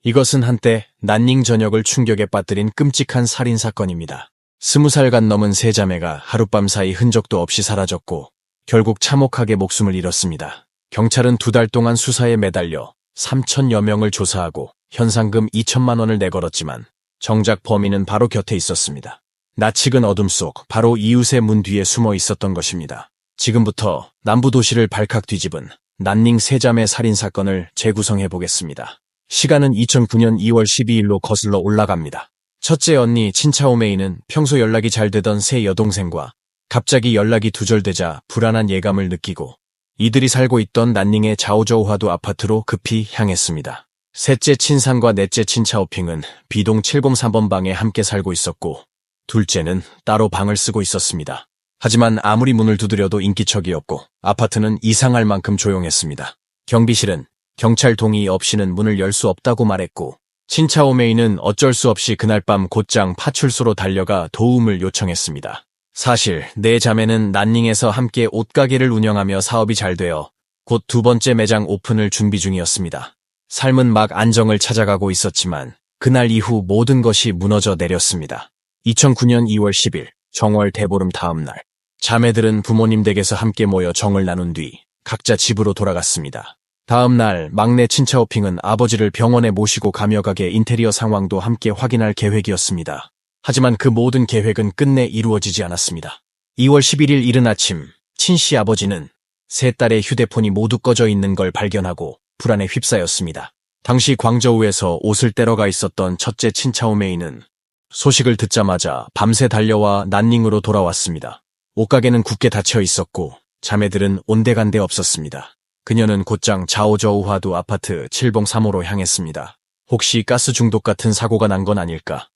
이것은 한때 난닝 전역을 충격에 빠뜨린 끔찍한 살인사건입니다. 20살간 넘은 세 자매가 하룻밤 사이 흔적도 없이 사라졌고 결국 참혹하게 목숨을 잃었습니다. 경찰은 2달 동안 수사에 매달려 3천여 명을 조사하고 현상금 2천만 원을 내걸었지만 정작 범인은 바로 곁에 있었습니다. 낯익은 어둠 속 바로 이웃의 문 뒤에 숨어 있었던 것입니다. 지금부터 남부도시를 발칵 뒤집은 난닝 세자매 살인사건을 재구성해 보겠습니다. 시간은 2009년 2월 12일로 거슬러 올라갑니다. 첫째 언니 친차오메이는 평소 연락이 잘 되던 세 여동생과 갑자기 연락이 두절되자 불안한 예감을 느끼고 이들이 살고 있던 난닝의 자오저우하도 아파트로 급히 향했습니다. 셋째 친상과 넷째 친차오핑은 B동 703번 방에 함께 살고 있었고 둘째는 따로 방을 쓰고 있었습니다. 하지만 아무리 문을 두드려도 인기척이었고 아파트는 이상할 만큼 조용했습니다. 경비실은 경찰 동의 없이는 문을 열 수 없다고 말했고 친차오메이는 어쩔 수 없이 그날 밤 곧장 파출소로 달려가 도움을 요청했습니다. 사실 네 자매는 난닝에서 함께 옷가게를 운영하며 사업이 잘 되어 곧 2번째 매장 오픈을 준비 중이었습니다. 삶은 막 안정을 찾아가고 있었지만 그날 이후 모든 것이 무너져 내렸습니다. 2009년 2월 10일 정월 대보름 다음 날 자매들은 부모님 댁에서 함께 모여 정을 나눈 뒤 각자 집으로 돌아갔습니다. 다음 날 막내 친차오핑은 아버지를 병원에 모시고 가며 가게 인테리어 상황도 함께 확인할 계획이었습니다. 하지만 그 모든 계획은 끝내 이루어지지 않았습니다. 2월 11일 이른 아침 친씨 아버지는 세 딸의 휴대폰이 모두 꺼져 있는 걸 발견하고 불안에 휩싸였습니다. 당시 광저우에서 옷을 떼러 가 있었던 첫째 친차오메이는 소식을 듣자마자 밤새 달려와 난닝으로 돌아왔습니다. 옷가게는 굳게 닫혀 있었고 자매들은 온데간데 없었습니다. 그녀는 곧장 자오저우하도 아파트 7봉 3호로 향했습니다. 혹시 가스 중독 같은 사고가 난 건 아닐까?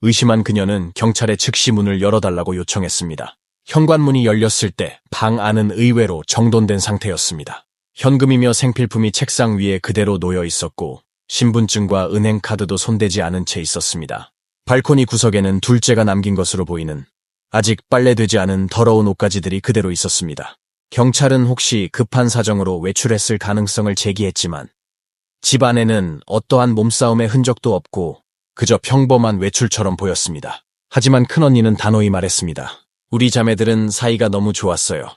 의심한 그녀는 경찰에 즉시 문을 열어달라고 요청했습니다. 현관문이 열렸을 때 방 안은 의외로 정돈된 상태였습니다. 현금이며 생필품이 책상 위에 그대로 놓여 있었고 신분증과 은행카드도 손대지 않은 채 있었습니다. 발코니 구석에는 둘째가 남긴 것으로 보이는 아직 빨래되지 않은 더러운 옷가지들이 그대로 있었습니다. 경찰은 혹시 급한 사정으로 외출했을 가능성을 제기했지만 집 안에는 어떠한 몸싸움의 흔적도 없고 그저 평범한 외출처럼 보였습니다. 하지만 큰언니는 단호히 말했습니다. 우리 자매들은 사이가 너무 좋았어요.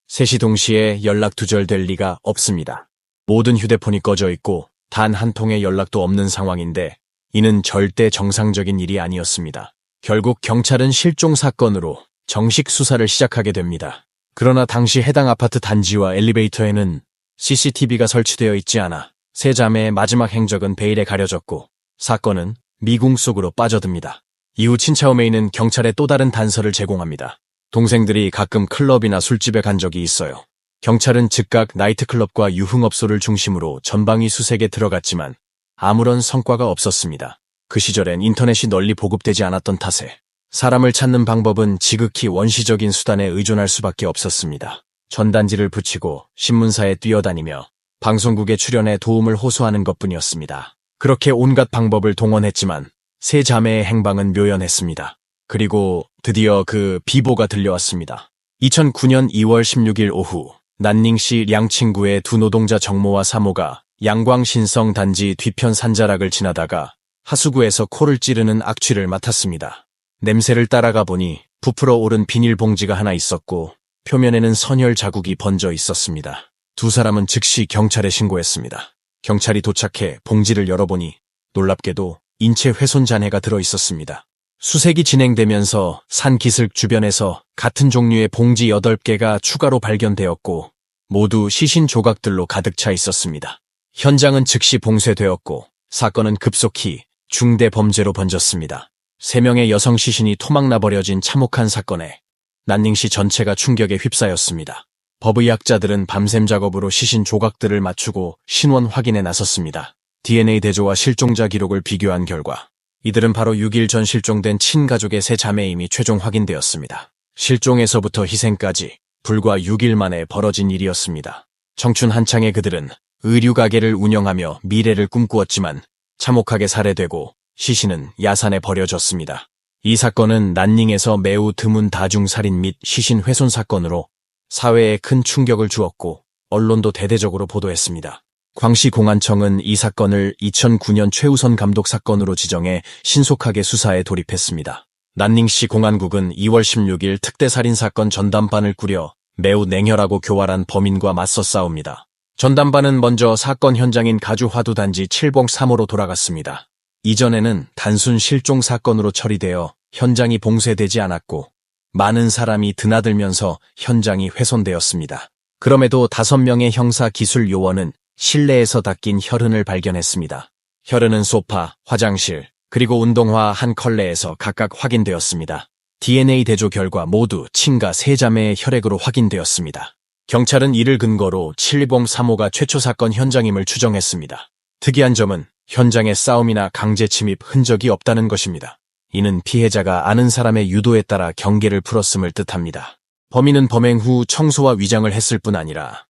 셋이 동시에 연락 두절될 리가 없습니다. 모든 휴대폰이 꺼져 있고 단 한 통의 연락도 없는 상황인데 이는 절대 정상적인 일이 아니었습니다. 결국 경찰은 실종 사건으로 정식 수사를 시작하게 됩니다. 그러나 당시 해당 아파트 단지와 엘리베이터에는 CCTV가 설치되어 있지 않아 세 자매의 마지막 행적은 베일에 가려졌고 사건은 미궁 속으로 빠져듭니다. 이후 친차오메이는 경찰에 또 다른 단서를 제공합니다. 동생들이 가끔 클럽이나 술집에 간 적이 있어요. 경찰은 즉각 나이트클럽과 유흥업소를 중심으로 전방위 수색에 들어갔지만 아무런 성과가 없었습니다. 그 시절엔 인터넷이 널리 보급되지 않았던 탓에 사람을 찾는 방법은 지극히 원시적인 수단에 의존할 수밖에 없었습니다. 전단지를 붙이고 신문사에 뛰어다니며 방송국에 출연해 도움을 호소하는 것뿐이었습니다. 그렇게 온갖 방법을 동원했지만 세 자매의 행방은 묘연했습니다. 그리고 드디어 그 비보가 들려왔습니다. 2009년 2월 16일 오후 난닝시 량칭구의 두 노동자 정모와 사모가 양광신성 단지 뒤편 산자락을 지나다가 하수구에서 코를 찌르는 악취를 맡았습니다. 냄새를 따라가 보니 부풀어 오른 비닐봉지가 하나 있었고 표면에는 선혈 자국이 번져 있었습니다. 두 사람은 즉시 경찰에 신고했습니다. 경찰이 도착해 봉지를 열어보니 놀랍게도 인체 훼손 잔해가 들어있었습니다. 수색이 진행되면서 산기슭 주변에서 같은 종류의 봉지 8개가 추가로 발견되었고 모두 시신 조각들로 가득 차 있었습니다. 현장은 즉시 봉쇄되었고 사건은 급속히 중대 범죄로 번졌습니다. 3명의 여성 시신이 토막나 버려진 참혹한 사건에 난닝시 전체가 충격에 휩싸였습니다. 법의학자들은 밤샘 작업으로 시신 조각들을 맞추고 신원 확인에 나섰습니다. DNA 대조와 실종자 기록을 비교한 결과 이들은 바로 6일 전 실종된 친가족의 세 자매임이 최종 확인되었습니다. 실종에서부터 희생까지 불과 6일 만에 벌어진 일이었습니다. 청춘 한창의 그들은 의류가게를 운영하며 미래를 꿈꾸었지만 참혹하게 살해되고 시신은 야산에 버려졌습니다. 이 사건은 난닝에서 매우 드문 다중살인 및 시신 훼손 사건으로 사회에 큰 충격을 주었고 언론도 대대적으로 보도했습니다. 광시공안청은 이 사건을 2009년 최우선 감독 사건으로 지정해 신속하게 수사에 돌입했습니다. 난닝시 공안국은 2월 16일 특대살인사건 전담반을 꾸려 매우 냉혈하고 교활한 범인과 맞서 싸웁니다. 전담반은 먼저 사건 현장인 가주 화두단지 7봉3호로 돌아갔습니다. 이전에는 단순 실종 사건으로 처리되어 현장이 봉쇄되지 않았고 많은 사람이 드나들면서 현장이 훼손되었습니다. 그럼에도 5명의 형사 기술 요원은 실내에서 닦인 혈흔을 발견했습니다. 혈흔은 소파, 화장실, 그리고 운동화 한 컬레에서 각각 확인되었습니다. DNA 대조 결과 모두 친가 세 자매의 혈액으로 확인되었습니다. 경찰은 이를 근거로 7봉3호가 최초 사건 현장임을 추정했습니다. 특이한 점은 현장에 싸움이나 강제 침입 흔적이 없다는 것입니다. 이는 피해자가 아는 사람의 유도에 따라 경계를 풀었음을 뜻합니다. 범인은 범행 후 청소와 위장을 했을 뿐 아니라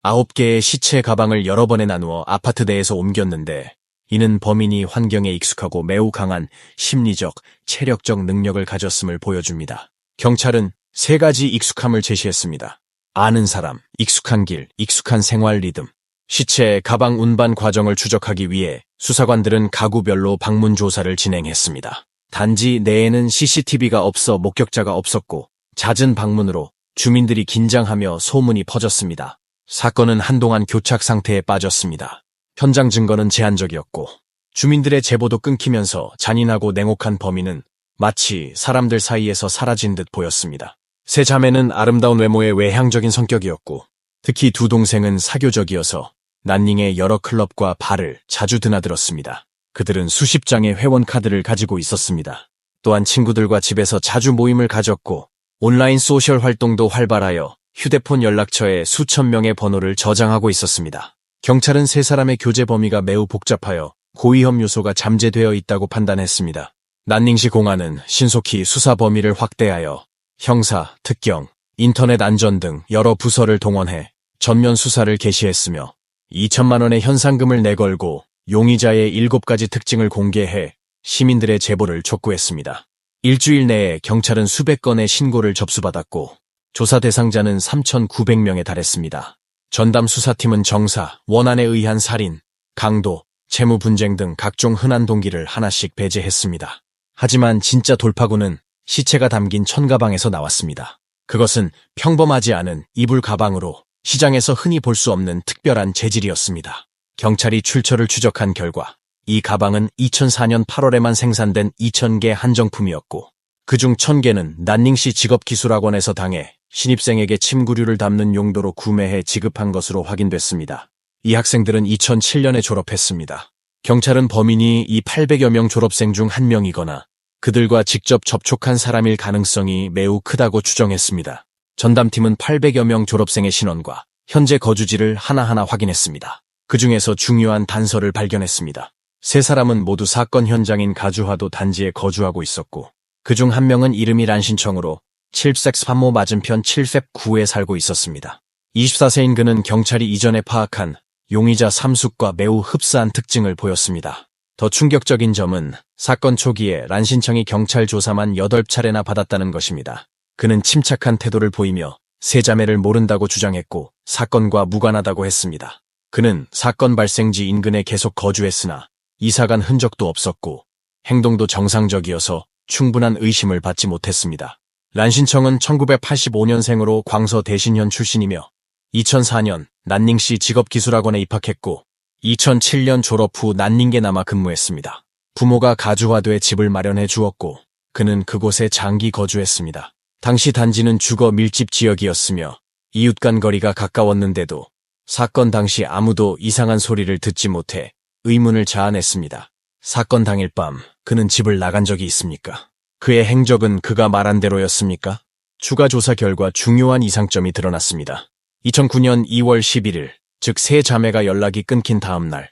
9개의 시체 가방을 여러 번에 나누어 아파트 내에서 옮겼는데 이는 범인이 환경에 익숙하고 매우 강한 심리적, 체력적 능력을 가졌음을 보여줍니다. 경찰은 3가지 익숙함을 제시했습니다. 아는 사람, 익숙한 길, 익숙한 생활 리듬. 시체, 가방 운반 과정을 추적하기 위해 수사관들은 가구별로 방문 조사를 진행했습니다. 단지 내에는 CCTV가 없어 목격자가 없었고 잦은 방문으로 주민들이 긴장하며 소문이 퍼졌습니다. 사건은 한동안 교착 상태에 빠졌습니다. 현장 증거는 제한적이었고 주민들의 제보도 끊기면서 잔인하고 냉혹한 범인은 마치 사람들 사이에서 사라진 듯 보였습니다. 세 자매는 아름다운 외모의 외향적인 성격이었고 특히 두 동생은 사교적이어서 난닝의 여러 클럽과 바를 자주 드나들었습니다. 그들은 수십 장의 회원 카드를 가지고 있었습니다. 또한 친구들과 집에서 자주 모임을 가졌고 온라인 소셜 활동도 활발하여 휴대폰 연락처에 수천 명의 번호를 저장하고 있었습니다. 경찰은 세 사람의 교제 범위가 매우 복잡하여 고위험 요소가 잠재되어 있다고 판단했습니다. 난닝시 공안은 신속히 수사 범위를 확대하여 형사, 특경, 인터넷 안전 등 여러 부서를 동원해 전면 수사를 개시했으며 2천만 원의 현상금을 내걸고 용의자의 7가지 특징을 공개해 시민들의 제보를 촉구했습니다. 일주일 내에 경찰은 수백 건의 신고를 접수받았고 조사 대상자는 3,900명에 달했습니다. 전담 수사팀은 정사, 원한에 의한 살인, 강도, 채무 분쟁 등 각종 흔한 동기를 하나씩 배제했습니다. 하지만 진짜 돌파구는 시체가 담긴 천가방에서 나왔습니다. 그것은 평범하지 않은 이불 가방으로 시장에서 흔히 볼 수 없는 특별한 재질이었습니다. 경찰이 출처를 추적한 결과 이 가방은 2004년 8월에만 생산된 2,000개 한정품이었고 그중 1,000개는 난닝시 직업기술학원에서 당해 신입생에게 침구류를 담는 용도로 구매해 지급한 것으로 확인됐습니다. 이 학생들은 2007년에 졸업했습니다. 경찰은 범인이 이 800여 명 졸업생 중 한 명이거나 그들과 직접 접촉한 사람일 가능성이 매우 크다고 추정했습니다. 전담팀은 800여 명 졸업생의 신원과 현재 거주지를 하나하나 확인했습니다. 그 중에서 중요한 단서를 발견했습니다. 세 사람은 모두 사건 현장인 가주화도 단지에 거주하고 있었고 그중 한 명은 이름이 란신청으로 7섹3호 맞은편 7셉9에 살고 있었습니다. 24세인 그는 경찰이 이전에 파악한 용의자 삼숙과 매우 흡사한 특징을 보였습니다. 더 충격적인 점은 사건 초기에 란신청이 경찰 조사만 8차례나 받았다는 것입니다. 그는 침착한 태도를 보이며 세 자매를 모른다고 주장했고 사건과 무관하다고 했습니다. 그는 사건 발생지 인근에 계속 거주했으나 이사간 흔적도 없었고 행동도 정상적이어서 충분한 의심을 받지 못했습니다. 란신청은 1985년생으로 광서 대신현 출신이며 2004년 난닝시 직업기술학원에 입학했고 2007년 졸업 후 난닝에 남아 근무했습니다. 부모가 가주화도에 집을 마련해 주었고 그는 그곳에 장기 거주했습니다. 당시 단지는 주거 밀집 지역이었으며 이웃 간 거리가 가까웠는데도 사건 당시 아무도 이상한 소리를 듣지 못해 의문을 자아냈습니다. 사건 당일 밤 그는 집을 나간 적이 있습니까? 그의 행적은 그가 말한 대로였습니까? 추가 조사 결과 중요한 이상점이 드러났습니다. 2009년 2월 11일, 즉 세 자매가 연락이 끊긴 다음 날,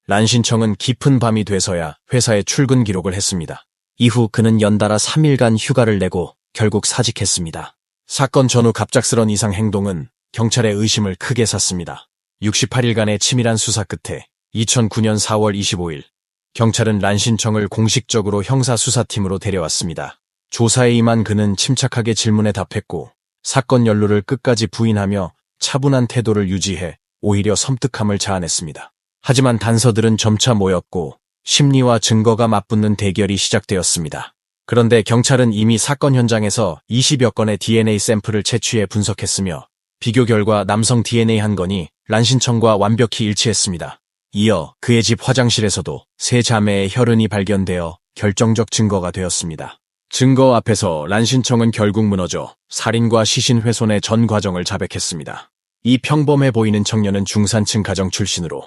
란신청은 깊은 밤이 돼서야 회사에 출근 기록을 했습니다. 이후 그는 연달아 3일간 휴가를 내고 결국 사직했습니다. 사건 전후 갑작스런 이상 행동은 경찰의 의심을 크게 샀습니다. 68일간의 치밀한 수사 끝에 2009년 4월 25일, 경찰은 란신청을 공식적으로 형사수사팀으로 데려왔습니다. 조사에 임한 그는 침착하게 질문에 답했고 사건 연루를 끝까지 부인하며 차분한 태도를 유지해 오히려 섬뜩함을 자아냈습니다. 하지만 단서들은 점차 모였고 심리와 증거가 맞붙는 대결이 시작되었습니다. 그런데 경찰은 이미 사건 현장에서 20여 건의 DNA 샘플을 채취해 분석했으며 비교 결과 남성 DNA 한 건이 란신청과 완벽히 일치했습니다. 이어 그의 집 화장실에서도 세 자매의 혈흔이 발견되어 결정적 증거가 되었습니다. 증거 앞에서 란신청은 결국 무너져 살인과 시신 훼손의 전 과정을 자백했습니다. 이 평범해 보이는 청년은 중산층 가정 출신으로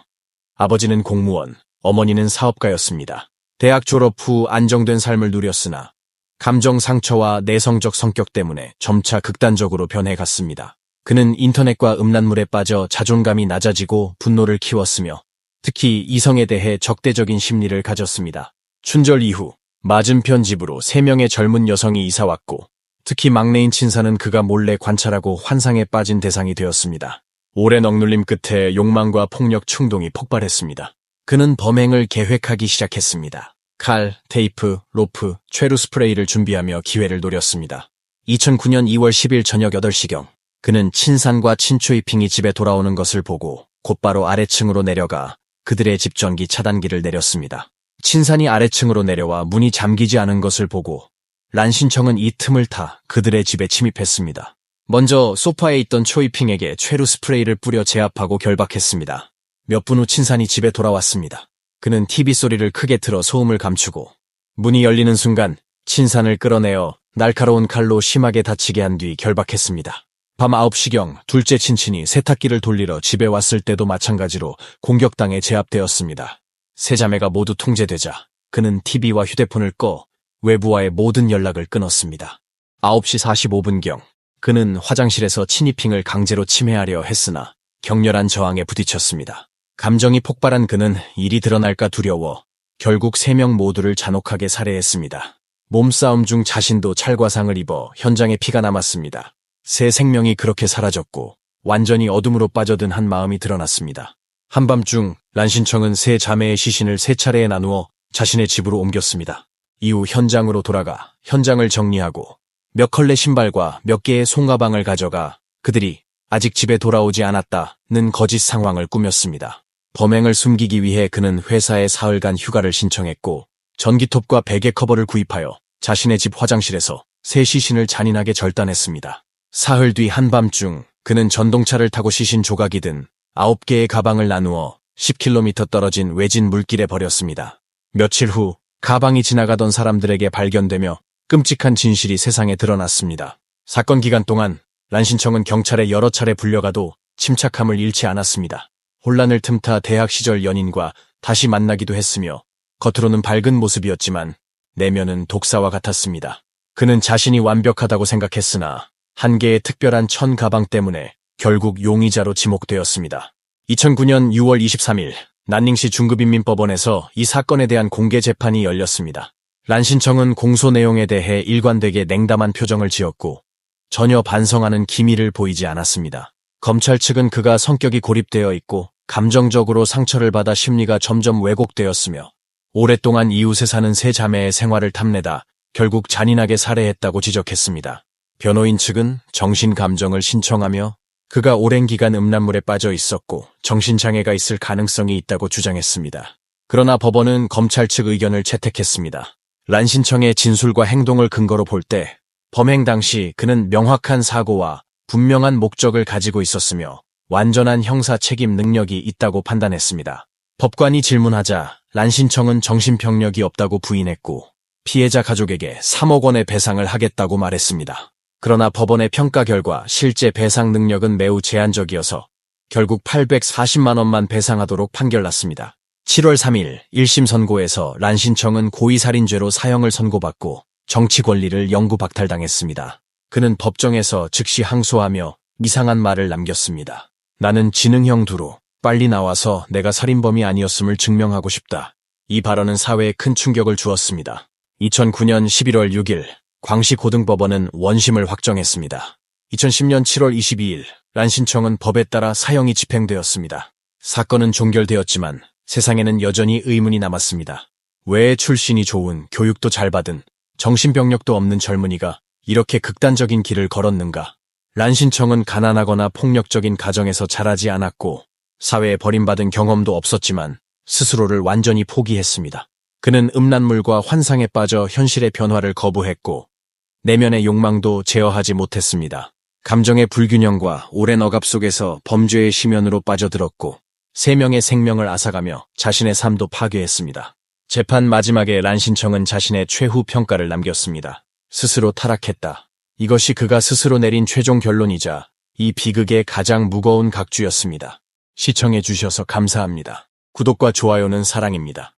아버지는 공무원, 어머니는 사업가였습니다. 대학 졸업 후 안정된 삶을 누렸으나 감정 상처와 내성적 성격 때문에 점차 극단적으로 변해갔습니다. 그는 인터넷과 음란물에 빠져 자존감이 낮아지고 분노를 키웠으며 특히 이성에 대해 적대적인 심리를 가졌습니다. 춘절 이후 맞은편 집으로 3명의 젊은 여성이 이사왔고 특히 막내인 친사는 그가 몰래 관찰하고 환상에 빠진 대상이 되었습니다. 오랜 억눌림 끝에 욕망과 폭력 충동이 폭발했습니다. 그는 범행을 계획하기 시작했습니다. 칼, 테이프, 로프, 최루 스프레이를 준비하며 기회를 노렸습니다. 2009년 2월 10일 저녁 8시경 그는 친산과 친추이핑이 집에 돌아오는 것을 보고 곧바로 아래층으로 내려가 그들의 집 전기 차단기를 내렸습니다. 친산이 아래층으로 내려와 문이 잠기지 않은 것을 보고 란신청은 이 틈을 타 그들의 집에 침입했습니다. 먼저 소파에 있던 초이핑에게 최루 스프레이를 뿌려 제압하고 결박했습니다. 몇 분 후 친산이 집에 돌아왔습니다. 그는 TV 소리를 크게 틀어 소음을 감추고 문이 열리는 순간 친산을 끌어내어 날카로운 칼로 심하게 다치게 한 뒤 결박했습니다. 밤 9시경 둘째 친친이 세탁기를 돌리러 집에 왔을 때도 마찬가지로 공격당해 제압되었습니다. 세 자매가 모두 통제되자 그는 TV와 휴대폰을 꺼 외부와의 모든 연락을 끊었습니다. 9시 45분경 그는 화장실에서 친이핑을 강제로 침해하려 했으나 격렬한 저항에 부딪혔습니다. 감정이 폭발한 그는 일이 드러날까 두려워 결국 3명 모두를 잔혹하게 살해했습니다. 몸싸움 중 자신도 찰과상을 입어 현장에 피가 남았습니다. 세 생명이 그렇게 사라졌고 완전히 어둠으로 빠져든 한 마음이 드러났습니다. 한밤중 란신청은 세 자매의 시신을 3차례에 나누어 자신의 집으로 옮겼습니다. 이후 현장으로 돌아가 현장을 정리하고 몇 컬레 신발과 몇 개의 손가방을 가져가 그들이 아직 집에 돌아오지 않았다는 거짓 상황을 꾸몄습니다. 범행을 숨기기 위해 그는 회사에 사흘간 휴가를 신청했고 전기톱과 베개 커버를 구입하여 자신의 집 화장실에서 새 시신을 잔인하게 절단했습니다. 사흘 뒤 한밤중 그는 전동차를 타고 시신 조각이 든 9개의 가방을 나누어 10km 떨어진 외진 물길에 버렸습니다. 며칠 후 가방이 지나가던 사람들에게 발견되며 끔찍한 진실이 세상에 드러났습니다. 사건 기간 동안 란신청은 경찰에 여러 차례 불려가도 침착함을 잃지 않았습니다. 혼란을 틈타 대학 시절 연인과 다시 만나기도 했으며 겉으로는 밝은 모습이었지만 내면은 독사와 같았습니다. 그는 자신이 완벽하다고 생각했으나 한 개의 특별한 천 가방 때문에 결국 용의자로 지목되었습니다. 2009년 6월 23일 난닝시 중급인민법원에서 이 사건에 대한 공개 재판이 열렸습니다. 란신청은 공소 내용에 대해 일관되게 냉담한 표정을 지었고 전혀 반성하는 기미를 보이지 않았습니다. 검찰 측은 그가 성격이 고립되어 있고 감정적으로 상처를 받아 심리가 점점 왜곡되었으며 오랫동안 이웃에 사는 세 자매의 생활을 탐내다 결국 잔인하게 살해했다고 지적했습니다. 변호인 측은 정신감정을 신청하며 그가 오랜 기간 음란물에 빠져 있었고 정신장애가 있을 가능성이 있다고 주장했습니다. 그러나 법원은 검찰 측 의견을 채택했습니다. 란신청의 진술과 행동을 근거로 볼 때 범행 당시 그는 명확한 사고와 분명한 목적을 가지고 있었으며 완전한 형사 책임 능력이 있다고 판단했습니다. 법관이 질문하자 란신청은 정신병력이 없다고 부인했고 피해자 가족에게 3억 원의 배상을 하겠다고 말했습니다. 그러나 법원의 평가 결과 실제 배상 능력은 매우 제한적이어서 결국 840만 원만 배상하도록 판결났습니다. 7월 3일 1심 선고에서 란신청은 고의살인죄로 사형을 선고받고 정치 권리를 영구 박탈당했습니다. 그는 법정에서 즉시 항소하며 이상한 말을 남겼습니다. 나는 지능형 두로 빨리 나와서 내가 살인범이 아니었음을 증명하고 싶다. 이 발언은 사회에 큰 충격을 주었습니다. 2009년 11월 6일 광시고등법원은 원심을 확정했습니다. 2010년 7월 22일 란신청은 법에 따라 사형이 집행되었습니다. 사건은 종결되었지만 세상에는 여전히 의문이 남았습니다. 왜 출신이 좋은 교육도 잘 받은 정신병력도 없는 젊은이가 이렇게 극단적인 길을 걸었는가? 란신청은 가난하거나 폭력적인 가정에서 자라지 않았고 사회에 버림받은 경험도 없었지만 스스로를 완전히 포기했습니다. 그는 음란물과 환상에 빠져 현실의 변화를 거부했고 내면의 욕망도 제어하지 못했습니다. 감정의 불균형과 오랜 억압 속에서 범죄의 심연으로 빠져들었고 3명의 생명을 앗아가며 자신의 삶도 파괴했습니다. 재판 마지막에 란신청은 자신의 최후 평가를 남겼습니다. 스스로 타락했다. 이것이 그가 스스로 내린 최종 결론이자 이 비극의 가장 무거운 각주였습니다. 시청해 주셔서 감사합니다. 구독과 좋아요는 사랑입니다.